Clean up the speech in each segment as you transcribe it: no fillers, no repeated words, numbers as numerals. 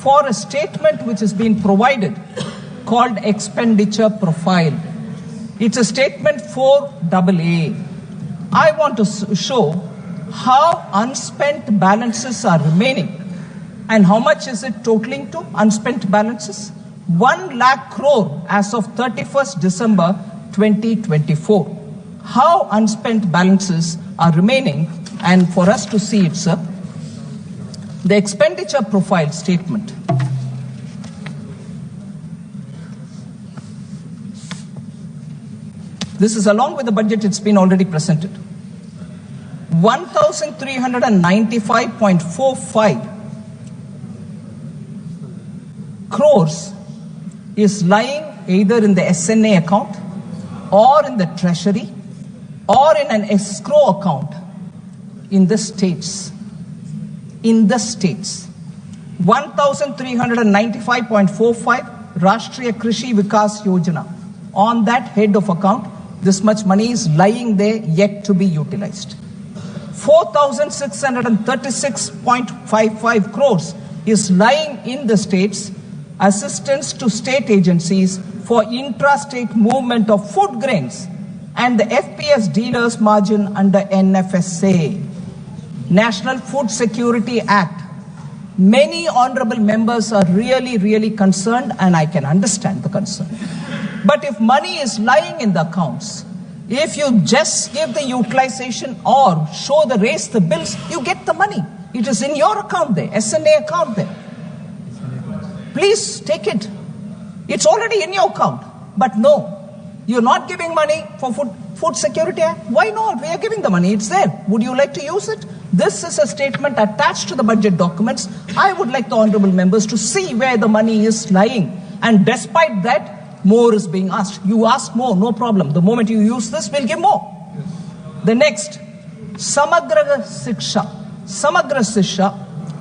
for a statement which has been provided called expenditure profile. It's a statement 4AA. I want to show how unspent balances are remaining and how much is it totaling to unspent balances. 1 lakh crore as of 31st December 2024. How unspent balances are remaining, and for us to see it, sir, the expenditure profile statement. This is along with the budget, it's been already presented. 1,395.45 crores is lying either in the SNA account or in the treasury or in an escrow account in the states. In the states. 1,395.45 Rashtriya Krishi Vikas Yojana. On that head of account, this much money is lying there yet to be utilized. 4,636.55 crores is lying in the states, assistance to state agencies for intra-state movement of food grains and the FPS dealers margin under NFSA. National Food Security Act. Many honorable members are really concerned, and I can understand the concern. But if money is lying in the accounts, if you just give the utilization or show raise the bills, you get the money. It is in your account there, SNA account there. Please take it. It's already in your account. But no, you're not giving money for Food Security Act. Why not? We are giving the money. It's there. Would you like to use it? This is a statement attached to the budget documents. I would like the honorable members to see where the money is lying. And despite that, more is being asked. You ask more, no problem. The moment you use this, we'll give more. Yes. The next, Samagra Shiksha.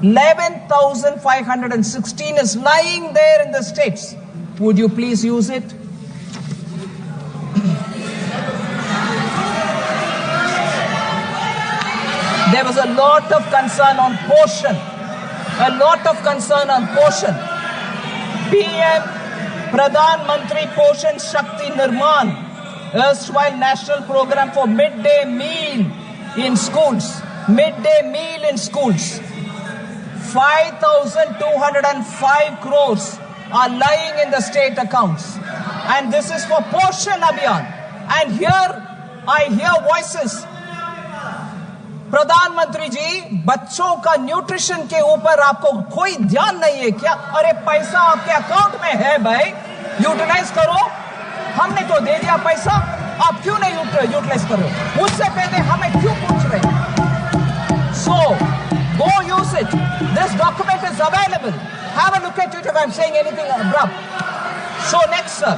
11,516 is lying there in the states. Would you please use it? There was a lot of concern on portion. PM Pradhan Mantri Poshan Shakti Nirman, erstwhile national program for midday meal in schools. 5,205 crores are lying in the state accounts. And this is for Poshan Abhiyan. And here I hear voices. प्रधानमंत्री जी, बच्चों का nutrition के ऊपर आपको कोई ध्यान नहीं है क्या? अरे पैसा आपके अकाउंट में है भाई, यूटिलाइज करो। हमने तो दे दिया पैसा, आप क्यों नहीं यूटिलाइज कर रहे हो? मुझसे पहले हमें क्यों पूछ रहे हैं? So, go use it. This document is available. Have a look at it if I'm saying anything abrupt. So next, sir,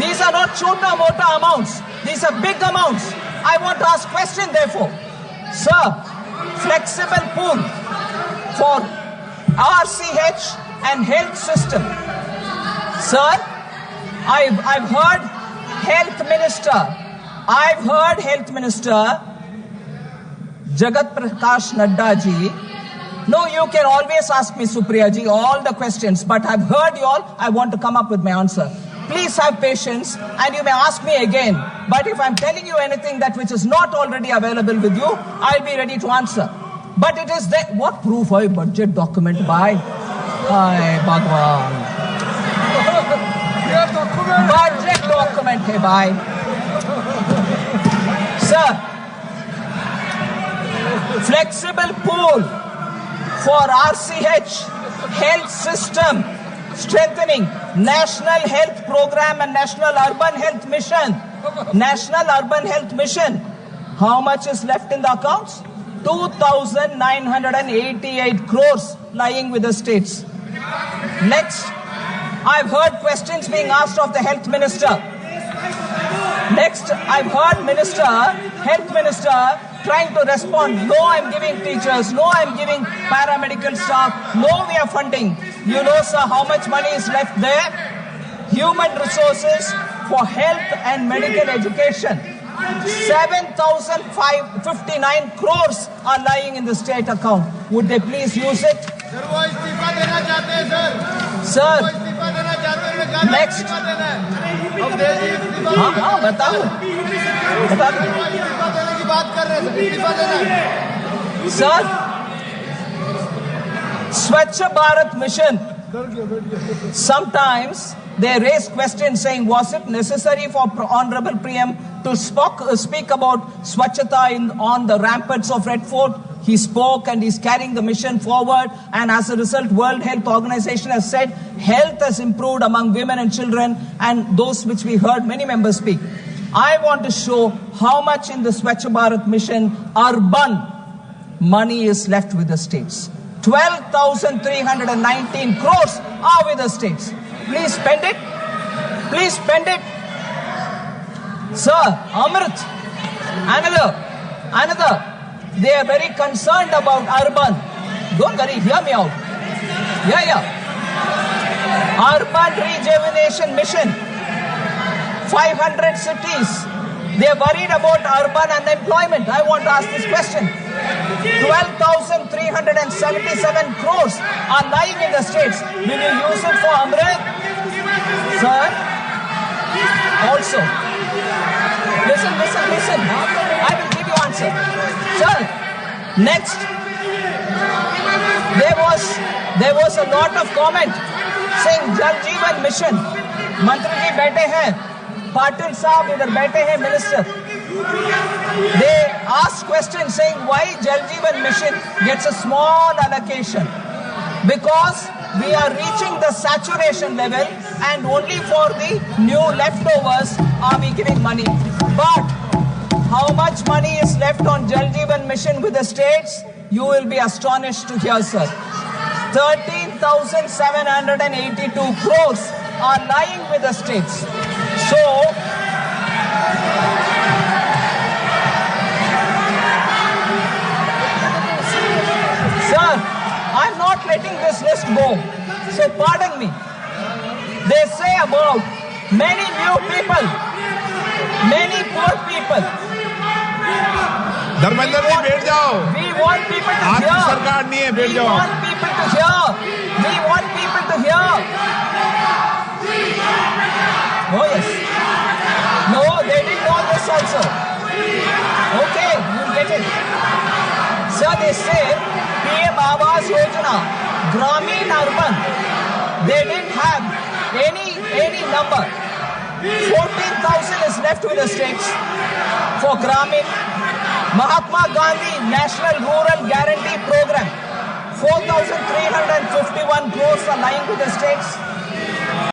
these are not chota-mota amounts. These are big amounts. I want to ask question therefore. Sir, flexible pool for RCH and health system. Sir, I've heard health minister Jagat Prakash Nadda ji. No, you can always ask me, Supriya ji, all the questions, but I've heard you all. I want to come up with my answer. Please have patience and you may ask me again. But if I'm telling you anything that which is not already available with you, I'll be ready to answer. But it is that, what proof है budget document by? Hi, Bhagwan. Budget document है by. Sir, flexible pool for RCH health system strengthening National Health Program and National Urban Health Mission. National Urban Health Mission. How much is left in the accounts? 2,988 crores lying with the states. Next, I've heard questions being asked of the health minister. Next, I've heard health minister trying to respond. No, I'm giving teachers. No, I'm giving paramedical staff. No, we are funding. You know, sir, how much money is left there? Human resources for health and medical education. 7,559 crores are lying in the state account. Would they please use it? Sir, इस्तीफा देना चाहते हैं, मैं Next. इस्तीफा देना है। अब दे दीजिए इस्तीफा। हाँ बता दो। इस्तीफा देने की बात कर रहे हैं, इस्तीफा देना है। Sir, Swachh Bharat Mission, sometimes they raise questions saying, was it necessary for Honorable PM to speak about Swachhata on the ramparts of Red Fort? He spoke and he's carrying the mission forward, and as a result, World Health Organization has said health has improved among women and children, and those which we heard many members speak. I want to show how much in the Swachh Bharat mission urban money is left with the states. 12,319 crores are with the states. Please spend it. Please spend it. Sir, Amrit, another. They are very concerned about urban. Don't worry, hear me out. Yeah. Urban rejuvenation mission. 500 cities. They are worried about urban unemployment. I want to ask this question. 12,377 crores are lying in the states. Will you use it for Amrit? Sir? Also. Listen. I will give you answer. Sir, next. There was a lot of comment saying Jal Jeevan Mission. Mantri ji बैठे हैं, Patil साहब इधर बैठे हैं, minister. They asked questions saying why Jal Jeevan Mission gets a small allocation. Because we are reaching the saturation level and only for the new leftovers are we giving money. But how much money is left on Jal Jeevan Mission with the states? You will be astonished to hear, sir. 13,782 crores are lying with the states. So, sir, I'm not letting this list go. So pardon me. They say about many new people, many poor people. Dharmendra ji बैठ जाओ। We want people to आपकी hear. सरकार नहीं है, बैठ We जाओ। want people to hear. We want people to hear. Oh yes. No, they didn't know this also. Okay, you'll get it. Sir, they say PM Awas Yojana, Gramin Urban, they didn't have any number. 14,000 is left with the states for Gramin. Mahatma Gandhi National Rural Guarantee Program, 4,351 crores are lying with the states.